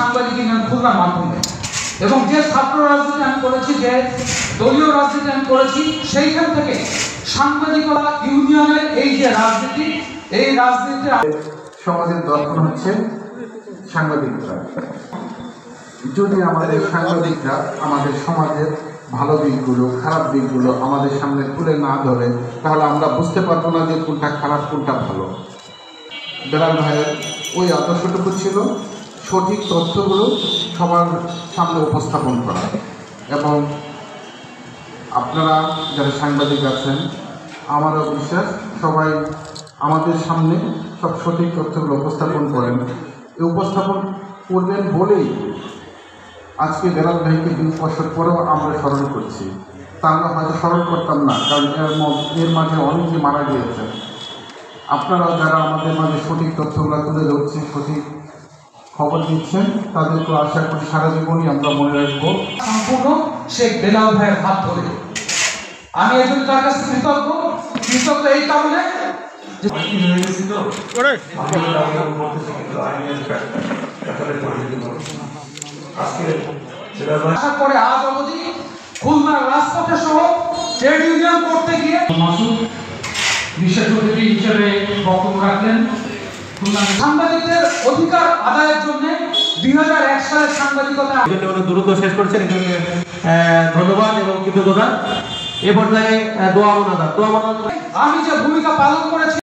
সাংবাদিক ইউনিয়ন খুলনার মাধ্যমে, এবং যে ছাত্র রাজনীতি আমি করেছি, যে দলীয় রাজনীতি আমি করেছি, সেইখান থেকে সাংবাদিকতা ইউনিয়নের এই যে রাজনীতি, এই রাজনীতি সমাজের দর্পণ হচ্ছে সাংবাদিকরা। যদি আমাদের সাংবাদিকরা আমাদের সমাজের ভালো দিকগুলো, খারাপ দিকগুলো আমাদের সামনে তুলে না ধরে, তাহলে আমরা বুঝতে পারবো না যে কোনটা খারাপ কোনটা ভালো। বেলাল ভাইয়ের ওই আদর্শটুকু ছিল সঠিক তথ্যগুলো সবার সামনে উপস্থাপন করা, এবং আপনারা যারা সাংবাদিক আছেন আমারও বিশ্বাস সবাই আমাদের সামনে সব সঠিক তথ্যগুলো উপস্থাপন করেন। এই উপস্থাপন করবেন বলেই আজকে বেলাল ভাইকে 20 বছর পরেও আমরা স্মরণ করছি। তা আমরা হয়তো স্মরণ করতাম না, কারণ এর মাঝে অনেকে মারা গিয়েছেন। আপনারাও যারা আমাদের মাঝে সঠিক তথ্যগুলো তুলে ধরছেন, সঠিক খবর দিচ্ছেন, তাদেরকে আশা করি সারা জীবনই আমরা মনে রাখবো। সম্পূর্ণ শেখ বেলাল ভাইয়ের হাত ধরে আমি একজন তার কাছে কৃতজ্ঞ এই কারণে আশা করে আজ অবধি খুলনার রাজপথে সহ ট্রেড ইউনিয়ন করতে গিয়ে মাসুদ বিশেষ অতিথি হিসেবে বক্তব্য রাখলেন। সাংবাদিকদের অধিকার আদায়ের জন্য 2001 সালের সাংবাদিকতা দ্রুত শেষ করছেন, ধন্যবাদ এবং কৃতজ্ঞতা। এ পর্যায়ে দোয়া মোনাজাত। আমি যে ভূমিকা পালন করেছি